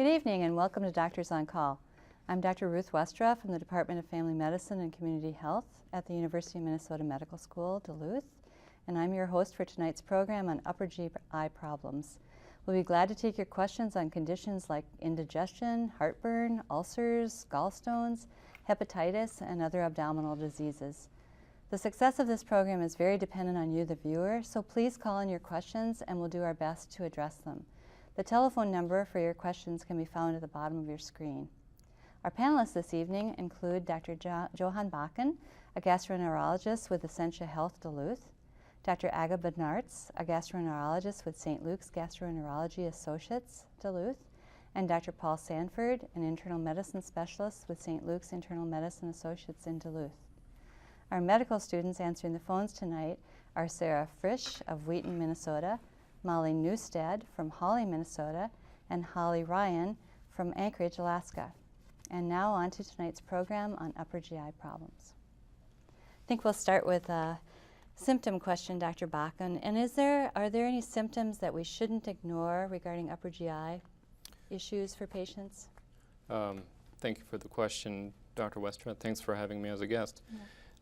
Good evening and welcome to Doctors on Call. I'm Dr. Ruth Westra from the Department of Family Medicine and Community Health at the University of Minnesota Medical School, Duluth, and I'm your host for tonight's program on upper GI problems. We'll be glad to take your questions on conditions like indigestion, heartburn, ulcers, gallstones, hepatitis, and other abdominal diseases. The success of this program is very dependent on you, the viewer, so please call in your questions and we'll do our best to address them. The telephone number for your questions can be found at the bottom of your screen. Our panelists this evening include Dr. Johan Bakken, a gastroenterologist with Essentia Health Duluth, Dr. Aga Bednarz, a gastroenterologist with St. Luke's Gastroenterology Associates, Duluth, and Dr. Paul Sanford, an internal medicine specialist with St. Luke's Internal Medicine Associates in Duluth. Our medical students answering the phones tonight are Sarah Frisch of Wheaton, Minnesota, Molly Newstead from Hawley, Minnesota, and Holly Ryan from Anchorage, Alaska. And now on to tonight's program on upper GI problems. I think we'll start with a symptom question, Dr. Bakken. And are there any symptoms that we shouldn't ignore regarding upper GI issues for patients? Thank you for the question, Dr. Westra. Thanks for having me as a guest.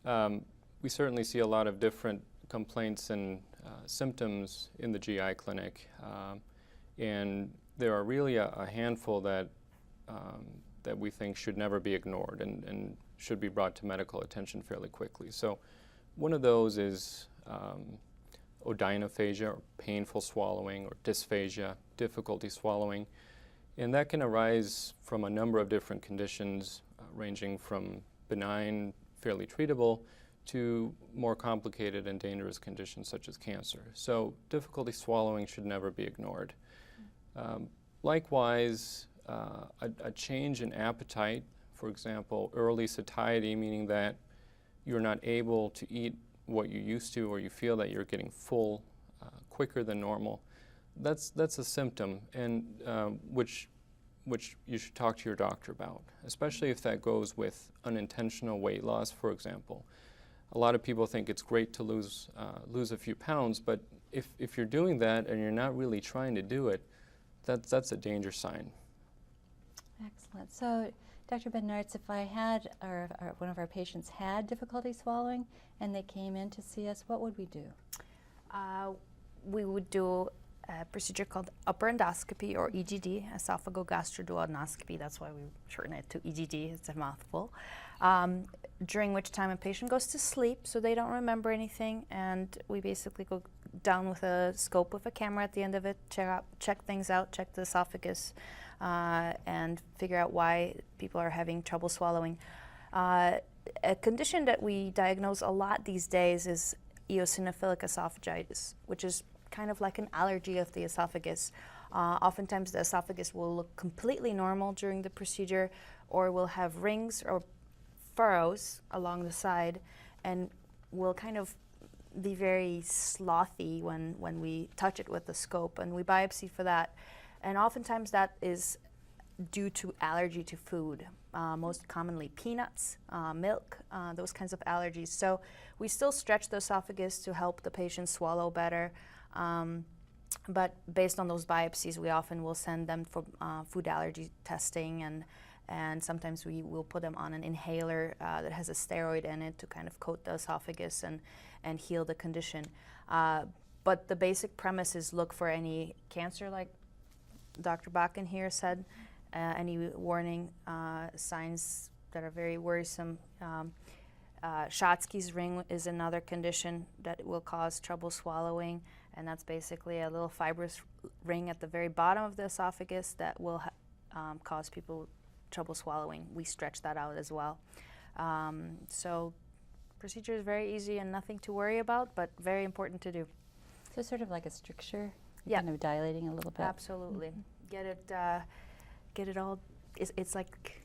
Yeah. We certainly see a lot of different complaints and symptoms in the GI clinic, and there are really a handful that we think should never be ignored and should be brought to medical attention fairly quickly. So one of those is odynophagia, or painful swallowing, or dysphagia, difficulty swallowing, and that can arise from a number of different conditions ranging from benign, fairly treatable, to more complicated and dangerous conditions such as cancer. So difficulty swallowing should never be ignored. Likewise, a change in appetite, for example, early satiety, meaning that you're not able to eat what you used to, or you feel that you're getting full quicker than normal, that's a symptom, and which you should talk to your doctor about, especially if that goes with unintentional weight loss, for example. A lot of people think it's great to lose a few pounds, but if you're doing that and you're not really trying to do it, that's a danger sign. Excellent. So, Dr. Bednarz, if I had, or one of our patients had difficulty swallowing and they came in to see us, what would we do? We would do a procedure called upper endoscopy, or EGD, esophagogastroduodenoscopy. That's why we shorten it to EGD. It's a mouthful. During which time a patient goes to sleep, so they don't remember anything, and we basically go down with a scope with a camera at the end of it, check things out, check the esophagus, and figure out why people are having trouble swallowing. A condition that we diagnose a lot these days is eosinophilic esophagitis, which is kind of like an allergy of the esophagus. Oftentimes the esophagus will look completely normal during the procedure, or will have rings or furrows along the side, and will kind of be very slothy when we touch it with the scope, and we biopsy for that. And oftentimes that is due to allergy to food, most commonly peanuts, milk, those kinds of allergies. So we still stretch the esophagus to help the patient swallow better. But based on those biopsies, we often will send them for food allergy testing, and sometimes we will put them on an inhaler that has a steroid in it to kind of coat the esophagus and heal the condition. But the basic premise is look for any cancer, like Dr. Bakken here said, any warning signs that are very worrisome. Schatzki's ring is another condition that will cause trouble swallowing, and that's basically a little fibrous ring at the very bottom of the esophagus that will cause people trouble swallowing. We stretch that out as well. So procedure is very easy and nothing to worry about, but very important to do. So sort of like a stricture, yeah, kind of dilating a little bit. Absolutely. Mm-hmm. Get it all. It's like,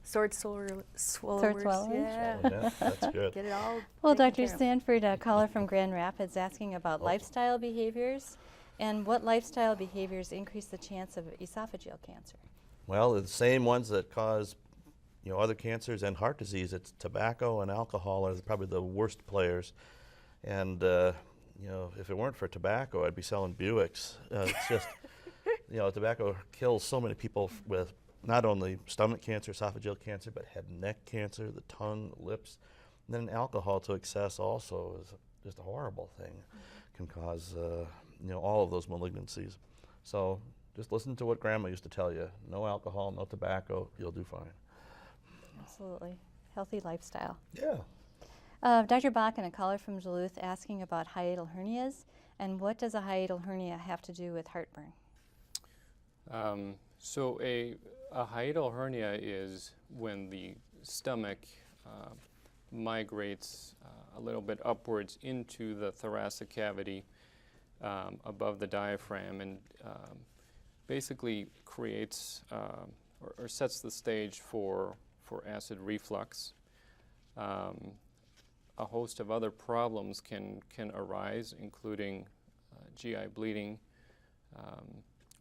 sword swallowers. Sword swallowers? Yeah. Oh, yeah, that's good. Get it all. Well, Dr. Sanford, a caller from Grand Rapids, asking about lifestyle behaviors, and what lifestyle behaviors increase the chance of esophageal cancer? Well, the same ones that cause, other cancers and heart disease. It's tobacco and alcohol are probably the worst players. And if it weren't for tobacco, I'd be selling Buicks. It's just tobacco kills so many people with not only stomach cancer, esophageal cancer, but head and neck cancer, the tongue, the lips. And then alcohol to excess also is just a horrible thing. Can cause, all of those malignancies. So just listen to what Grandma used to tell you. No alcohol, no tobacco, you'll do fine. Absolutely. Healthy lifestyle. Yeah. Dr. Bach and a caller from Duluth asking about hiatal hernias, and what does a hiatal hernia have to do with heartburn? So a hiatal hernia is when the stomach migrates a little bit upwards into the thoracic cavity above the diaphragm, and basically creates or sets the stage for acid reflux. A host of other problems can arise, including GI bleeding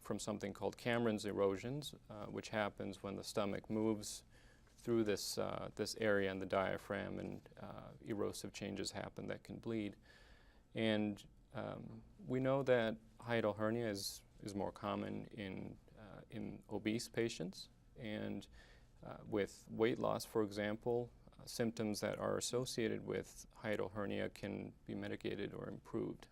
from something called Cameron's erosions, which happens when the stomach moves through this area in the diaphragm, and erosive changes happen that can bleed. And we know that hiatal hernia is more common in obese patients, and with weight loss, for example, symptoms that are associated with hiatal hernia can be mitigated or improved.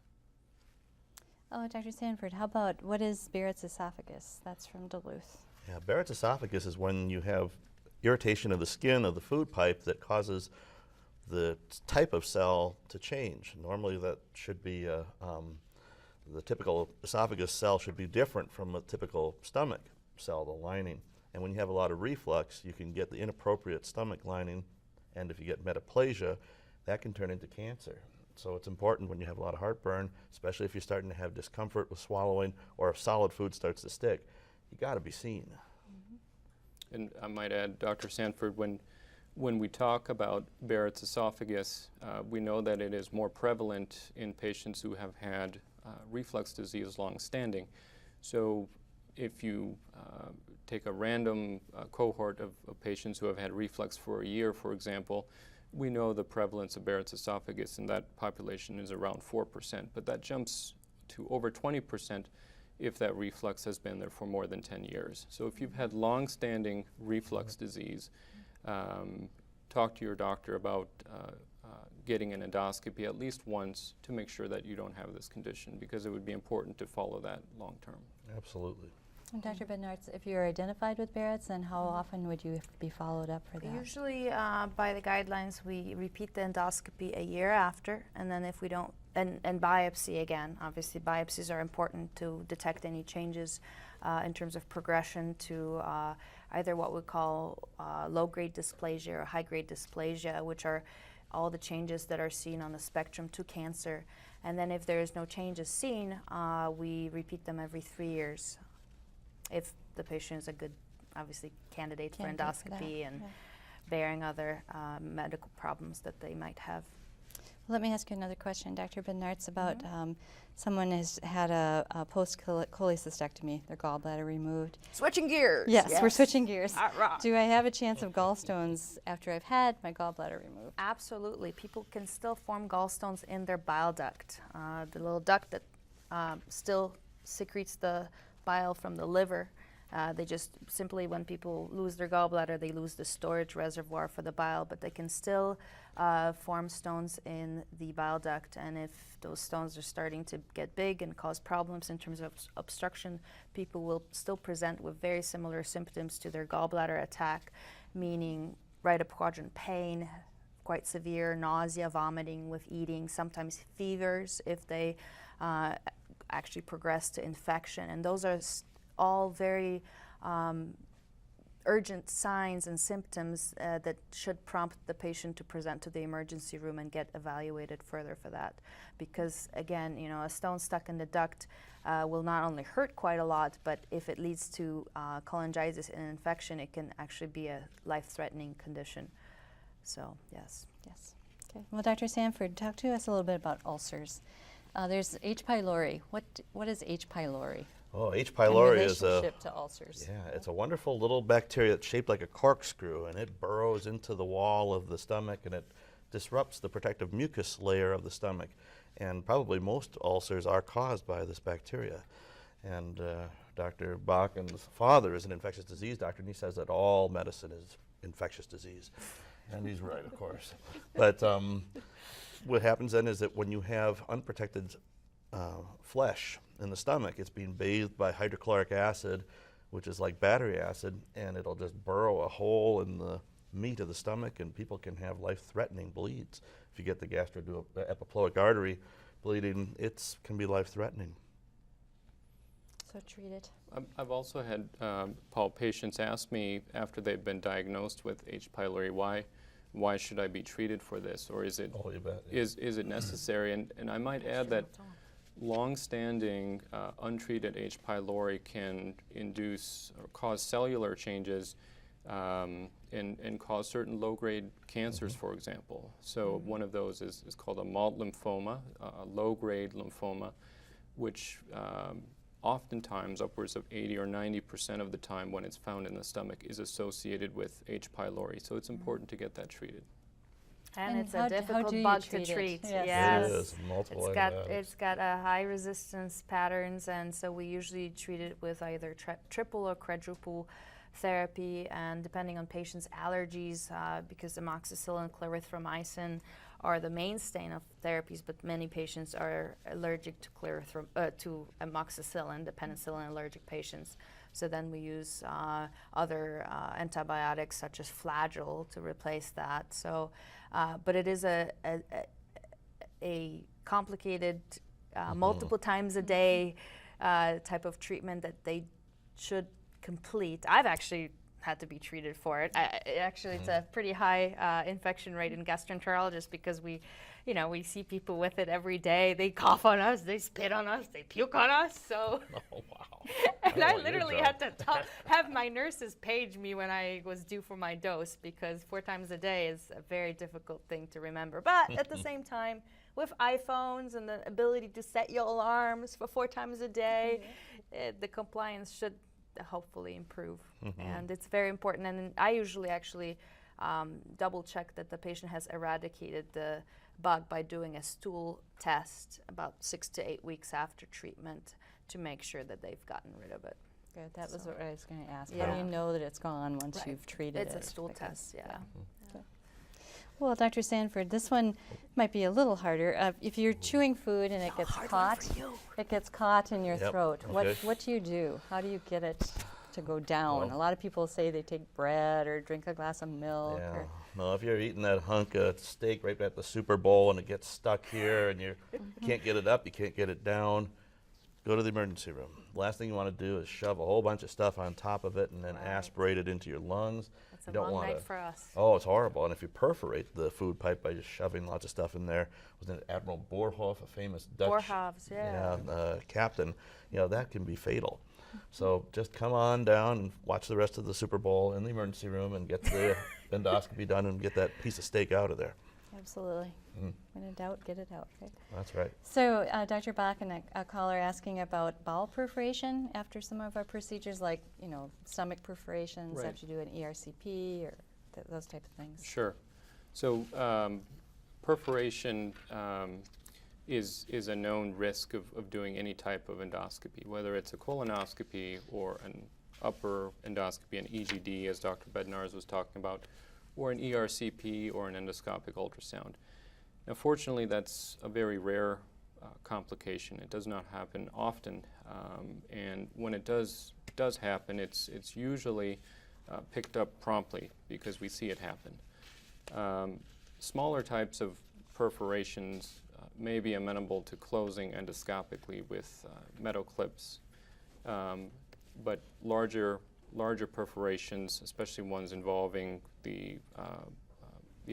Oh, Dr. Sanford, how about what is Barrett's esophagus? That's from Duluth. Yeah, Barrett's esophagus is when you have irritation of the skin of the food pipe that causes the type of cell to change. Normally that should be, the typical esophagus cell should be different from a typical stomach cell, the lining. And when you have a lot of reflux, you can get the inappropriate stomach lining, and if you get metaplasia, that can turn into cancer. So it's important when you have a lot of heartburn, especially if you're starting to have discomfort with swallowing, or if solid food starts to stick, you got to be seen. Mm-hmm. And I might add, Dr. Sanford, when we talk about Barrett's esophagus, we know that it is more prevalent in patients who have had reflux disease long-standing. So if you take a random cohort of patients who have had reflux for a year, for example, we know the prevalence of Barrett's esophagus in that population is around 4%, but that jumps to over 20% if that reflux has been there for more than 10 years. So if you've had long-standing reflux disease, talk to your doctor about getting an endoscopy at least once to make sure that you don't have this condition, because it would be important to follow that long-term. Absolutely. And Dr. Bednarz, if you're identified with Barrett's, then how often would you be followed up for that? Usually by the guidelines we repeat the endoscopy a year after, and then if we don't, and biopsy again. Obviously biopsies are important to detect any changes in terms of progression to either what we call low-grade dysplasia or high-grade dysplasia, which are all the changes that are seen on the spectrum to cancer. And then if there is no changes seen, we repeat them every 3 years. If the patient is a good, obviously, candidate for endoscopy and bearing other medical problems that they might have. Well, let me ask you another question, Dr. Bednarz, about someone has had a post-cholecystectomy, their gallbladder removed. Switching gears. Yes, we're switching gears. All right. Do I have a chance of gallstones after I've had my gallbladder removed? Absolutely. People can still form gallstones in their bile duct, the little duct that still secretes the bile from the liver. They just simply, when people lose their gallbladder, they lose the storage reservoir for the bile, but they can still form stones in the bile duct. And if those stones are starting to get big and cause problems in terms of obstruction, people will still present with very similar symptoms to their gallbladder attack, meaning right up quadrant pain, quite severe nausea, vomiting with eating, sometimes fevers if they actually progress to infection. And those are all very urgent signs and symptoms that should prompt the patient to present to the emergency room and get evaluated further for that. Because again, a stone stuck in the duct will not only hurt quite a lot, but if it leads to cholangitis and infection, it can actually be a life-threatening condition. So, yes. Yes. Okay. Well, Dr. Sanford, talk to us a little bit about ulcers. There's H. pylori. What is H. pylori? Oh, H. pylori is relationship to ulcers. Yeah, it's a wonderful little bacteria that's shaped like a corkscrew, and it burrows into the wall of the stomach, and it disrupts the protective mucus layer of the stomach. And probably most ulcers are caused by this bacteria. And Dr. Bachen's father is an infectious disease doctor, and he says that all medicine is infectious disease. And he's right, of course. But what happens then is that when you have unprotected flesh in the stomach, it's being bathed by hydrochloric acid, which is like battery acid, and it'll just burrow a hole in the meat of the stomach, and people can have life-threatening bleeds. If you get the gastroepiploic artery bleeding, it can be life-threatening. So treat it. I've also had, Paul, patients ask me after they've been diagnosed with H. pylori, why should I be treated for this, or is it You bet. is it necessary? And I might add that long-standing untreated H. pylori can induce or cause cellular changes and cause certain low-grade cancers, for example. So one of those is called a malt lymphoma, a low-grade lymphoma, which oftentimes upwards of 80 or 90% of the time when it's found in the stomach is associated with H. pylori. So it's important to get that treated. And it's how a do difficult you bug to treat it? treat. Yes. Yes. It is, multiple It's got antibiotics. high resistance patterns, and so we usually treat it with either triple or quadruple therapy, and depending on patients' allergies, because amoxicillin, clarithromycin are the mainstay of therapies, but many patients are allergic to to amoxicillin, the penicillin allergic patients. So then we use other antibiotics such as Flagyl to replace that. So, but it is a complicated, multiple times a day type of treatment that they should complete. I've actually had to be treated for it. It's a pretty high infection rate in gastroenterologists because we see people with it every day. They cough on us, they spit on us, they puke on us. So, Oh, wow. and I want your literally job. had to have my nurses page me when I was due for my dose, because 4 times a day is a very difficult thing to remember. But at the same time, with iPhones and the ability to set your alarms for 4 times a day, the compliance should hopefully improve. And it's very important. And I usually actually double check that the patient has eradicated the bug by doing a stool test about 6 to 8 weeks after treatment to make sure that they've gotten rid of it. Good. That was So- what I was going to ask. How Yeah. do you know that it's gone once Right. you've treated It's it? a stool Because- test, yeah. Well, Dr. Sanford, this one might be a little harder. If you're chewing food and it gets caught in your Yep, throat, okay. what do you do? How do you get it to go down? Well- A lot of people say they take bread or drink a glass of milk. Yeah. Or, No, if you're eating that hunk of steak right at the Super Bowl and it gets stuck here and you can't get it up, you can't get it down, go to the emergency room. Last thing you want to do is shove a whole bunch of stuff on top of it and then Right. aspirate it into your lungs. It's You a don't long wanna- night for us. Oh, it's horrible. And if you perforate the food pipe by just shoving lots of stuff in there, wasn't it Admiral Boerhaave, a famous Dutch Boerhaave's, yeah. captain, that can be fatal. So just come on down and watch the rest of the Super Bowl in the emergency room and get the endoscopy done and get that piece of steak out of there. absolutely. When in doubt, get it out. Right? That's right. So, Dr. Bach and a caller asking about bowel perforation after some of our procedures, like stomach perforations. Right. Have to do an ERCP or those type of things. Sure. So perforation is a known risk of doing any type of endoscopy, whether it's a colonoscopy or an upper endoscopy, an EGD, as Dr. Bednarz was talking about, or an ERCP or an endoscopic ultrasound. Now, fortunately, that's a very rare complication. It does not happen often, and when it does happen, it's usually picked up promptly because we see it happen. Smaller types of perforations may be amenable to closing endoscopically with metal clips, but larger perforations, especially ones involving the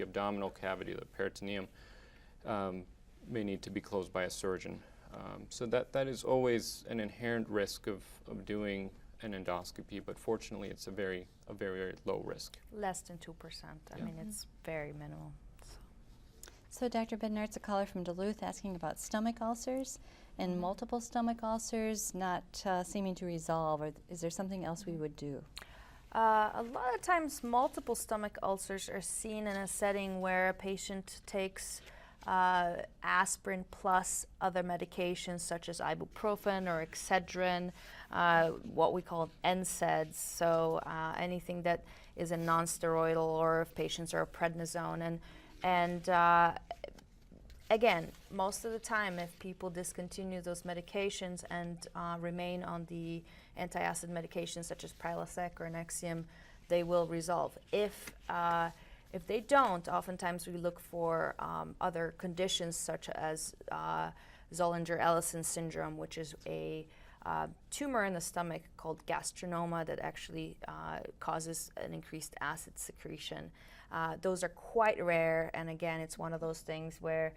abdominal cavity, the peritoneum, may need to be closed by a surgeon. So that is always an inherent risk of doing an endoscopy, but fortunately it's a very low risk. Less than 2%. I mean, it's very minimal. So, Dr. Bednarz, a caller from Duluth asking about stomach ulcers and multiple stomach ulcers not seeming to resolve. Or is there something else we would do? A lot of times multiple stomach ulcers are seen in a setting where a patient takes aspirin plus other medications such as ibuprofen or Excedrin, what we call NSAIDs, so anything that is a non-steroidal, or if patients are prednisone. And again, most of the time, if people discontinue those medications and remain on the antacid medications such as Prilosec or Nexium, they will resolve. If they don't, oftentimes we look for other conditions such as Zollinger-Ellison syndrome, which is a tumor in the stomach called gastronoma that actually causes an increased acid secretion. Those are quite rare, and again, it's one of those things where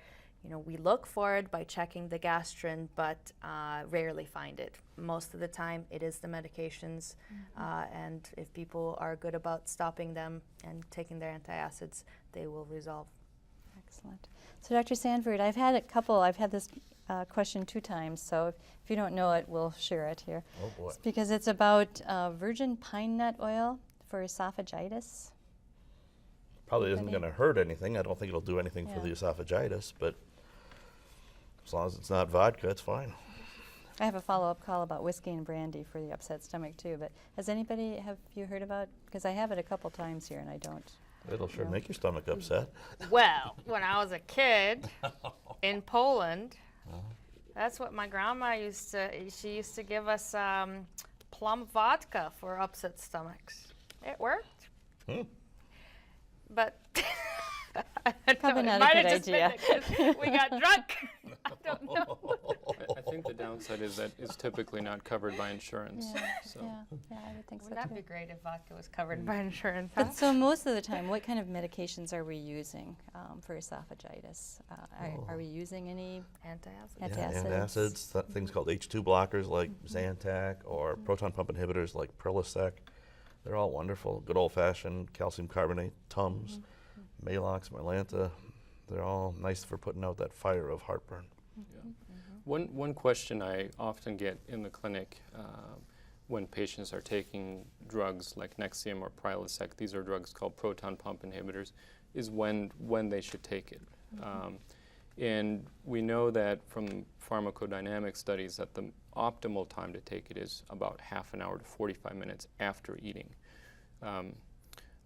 we look for it by checking the gastrin, but rarely find it. Most of the time, it is the medications, and if people are good about stopping them and taking their antacids, they will resolve. Excellent. So Dr. Sanford, I've had this question 2 times, so if you don't know it, we'll share it here. Oh boy. It's because it's about virgin pine nut oil for esophagitis. Probably isn't going to hurt anything. I don't think it'll do anything for Yeah. the esophagitis, but as long as it's not vodka, it's fine. I have a follow-up call about whiskey and brandy for the upset stomach too, but have you heard about, because I have it a couple times here and I don't. It'll sure No. make your stomach upset. Well, when I was a kid in Poland, that's what my grandma she used to give us plum vodka for upset stomachs. It worked. But I don't Probably know, not it a might good have just been idea. that 'cause we got drunk. I don't know. I think the downside is that it's typically not covered by insurance. So. Yeah, I would think so Would that too. be great if vodka was covered by insurance? Huh? But so most of the time, what kind of medications are we using for esophagitis? Are we using any? Antacids. Antacids. Antacids, things called H2 blockers like Zantac, or proton pump inhibitors like Prilosec. They're all wonderful. Good old-fashioned calcium carbonate, Tums, Malox, Mylanta. They're all nice for putting out that fire of heartburn. One question I often get in the clinic when patients are taking drugs like Nexium or Prilosec, these are drugs called proton pump inhibitors, is when they should take it. And we know that from pharmacodynamic studies that the optimal time to take it is about half an hour to 45 minutes after eating.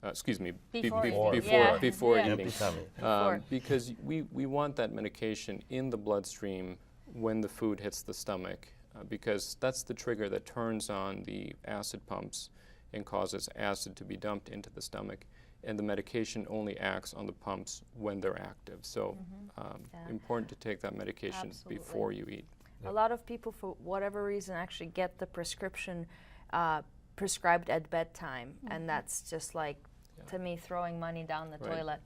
Excuse me, Before before Yeah. eating. Empty tummy. Because we want that medication in the bloodstream when the food hits the stomach, because that's the trigger that turns on the acid pumps and causes acid to be dumped into the stomach. And the medication only acts on the pumps when they're active. So important to take that medication Absolutely. before you eat. A lot of people, for whatever reason, actually get the prescription prescribed at bedtime, and that's just like, to me, throwing money down the Right. toilet.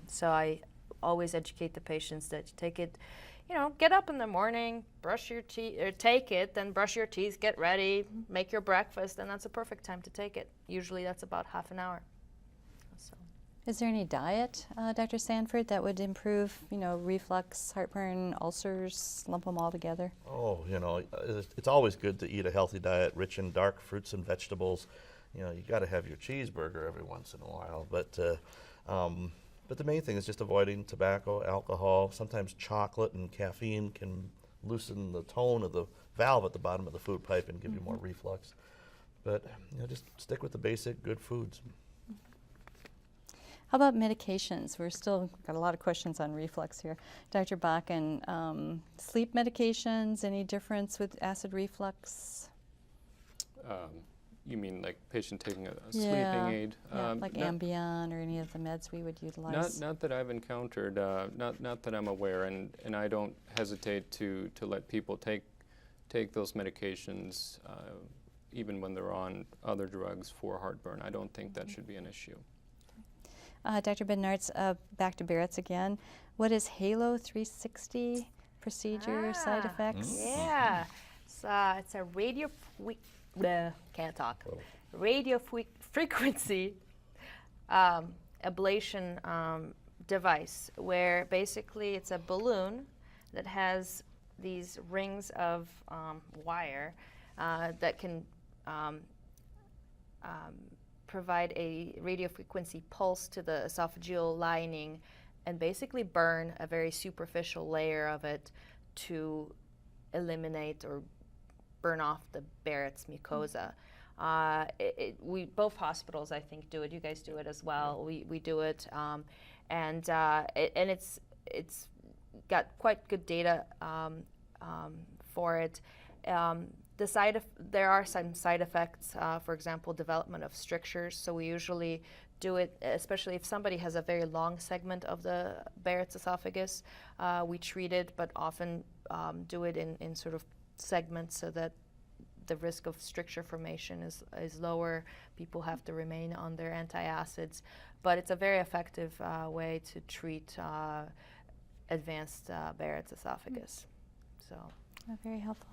So I always educate the patients that you take it, get up in the morning, brush your teeth, or take it, then brush your teeth, get ready, make your breakfast, and that's a perfect time to take it. Usually that's about half an hour. So. Is there any diet, Dr. Sanford, that would improve, reflux, heartburn, ulcers, lump them all together? Oh, it's always good to eat a healthy diet rich in dark fruits and vegetables. You got to have your cheeseburger every once in a while. But the main thing is just avoiding tobacco, alcohol. Sometimes chocolate and caffeine can loosen the tone of the valve at the bottom of the food pipe and give you more reflux. But just stick with the basic good foods. How about medications? We're still got a lot of questions on reflux here. Dr. Bakken, sleep medications, any difference with acid reflux? You mean like patient taking a sleeping aid? Like not- Ambien or any of the meds we would utilize? Not that I've encountered, not that I'm aware, and I don't hesitate to let people take those medications even when they're on other drugs for heartburn. I don't think that should be an issue. Dr. Bednarz, back to Barrett's again. What is Halo 360 procedure side effects? Yeah, it's a radio frequency ablation device, where basically it's a balloon that has these rings of wire that can provide a radio frequency pulse to the esophageal lining and basically burn a very superficial layer of it to eliminate or burn off the Barrett's mucosa. We both hospitals, I think, do it. You guys do it as well. We do it, and it's got quite good data for it. There are some side effects, for example, development of strictures. So we usually do it, especially if somebody has a very long segment of the Barrett's esophagus. We treat it, but often do it in sort of segments so that the risk of stricture formation is lower. People have to remain on their antacids, but it's a very effective way to treat advanced Barrett's esophagus. So, very helpful.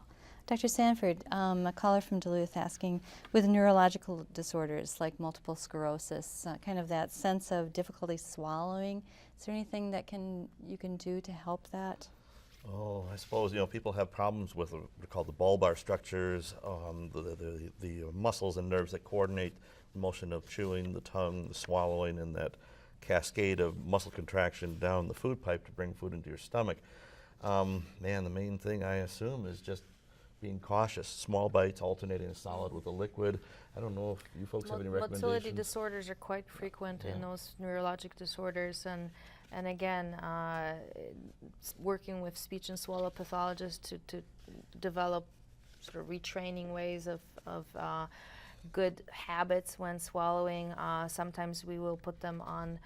Dr. Sanford, a caller from Duluth asking, with neurological disorders like multiple sclerosis, kind of that sense of difficulty swallowing, is there anything that you can do to help that? Oh, I suppose, people have problems with what are called the bulbar structures, the muscles and nerves that coordinate the motion of chewing, the tongue, the swallowing, and that cascade of muscle contraction down the food pipe to bring food into your stomach. The main thing, I assume, is just being cautious. Small bites, alternating a solid with a liquid. I don't know if you folks have any recommendations. Motility disorders are quite frequent in those neurologic disorders, and again, working with speech and swallow pathologists to develop sort of retraining ways of good habits when swallowing. Sometimes we will put them on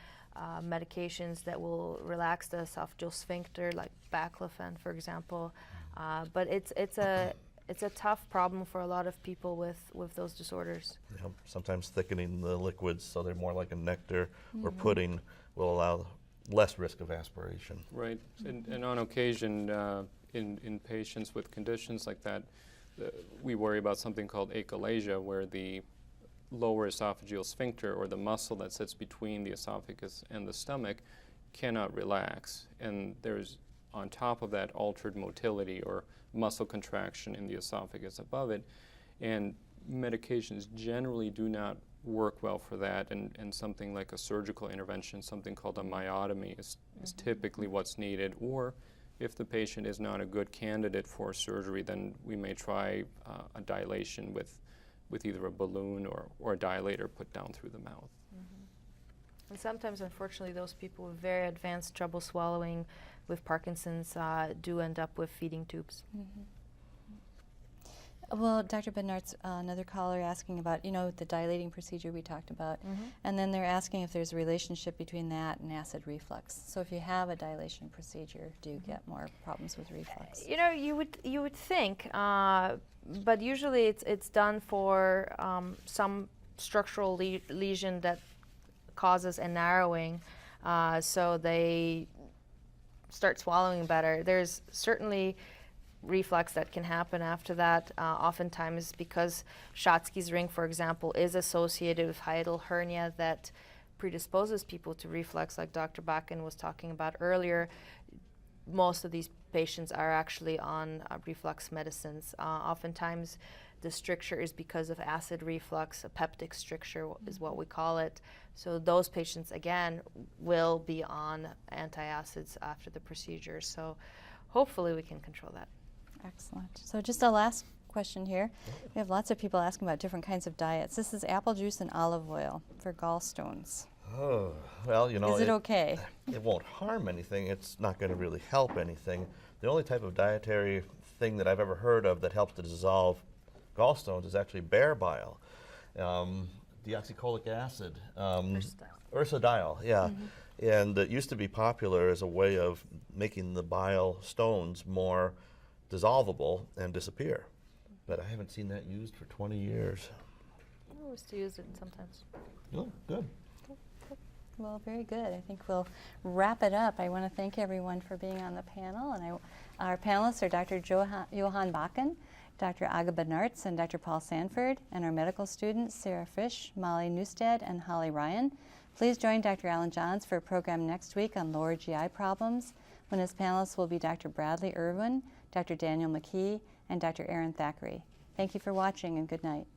medications that will relax the esophageal sphincter, like baclofen, for example. But it's a tough problem for a lot of people with those disorders. Sometimes thickening the liquids so they're more like a nectar or pudding will allow less risk of aspiration. Right, and on occasion, in patients with conditions like that, we worry about something called achalasia, where the lower esophageal sphincter, or the muscle that sits between the esophagus and the stomach, cannot relax. And there's, on top of that, altered motility or muscle contraction in the esophagus above it. And medications generally do not work well for that, and something like a surgical intervention, something called a myotomy, is typically what's needed. Or if the patient is not a good candidate for surgery, then we may try a dilation with either a balloon or a dilator put down through the mouth. And sometimes, unfortunately, those people with very advanced trouble swallowing with Parkinson's do end up with feeding tubes. Well, Dr. Bednarz, another caller asking about, the dilating procedure we talked about, and then they're asking if there's a relationship between that and acid reflux. So if you have a dilation procedure, do you get more problems with reflux? You would think, but usually it's done for some structural lesion that causes a narrowing, so they start swallowing better. There's certainly reflux that can happen after that, oftentimes because Schatzki's ring, for example, is associated with hiatal hernia that predisposes people to reflux, like Dr. Bakken was talking about earlier. Most of these patients are actually on reflux medicines. Oftentimes the stricture is because of acid reflux. A peptic stricture is what we call it. So those patients, again, will be on antacids after the procedure. So hopefully we can control that. Excellent. So just a last question here. We have lots of people asking about different kinds of diets. This is apple juice and olive oil for gallstones. Oh, well, Is it okay? It won't harm anything. It's not going to really help anything. The only type of dietary thing that I've ever heard of that helps to dissolve gallstones is actually bear bile. Deoxycholic acid. Ursodiol, yeah. And it used to be popular as a way of making the bile stones more dissolvable and disappear. But I haven't seen that used for 20 years. I used to use it sometimes. Oh, good. Well, very good. I think we'll wrap it up. I want to thank everyone for being on the panel. And our panelists are Dr. Johan Bakken, Dr. Aga Bednarz, and Dr. Paul Sanford, and our medical students, Sarah Fish, Molly Newstead, and Holly Ryan. Please join Dr. Alan Johns for a program next week on lower GI problems, when his panelists will be Dr. Bradley Irwin, Dr. Daniel McKee, and Dr. Aaron Thackeray. Thank you for watching, and good night.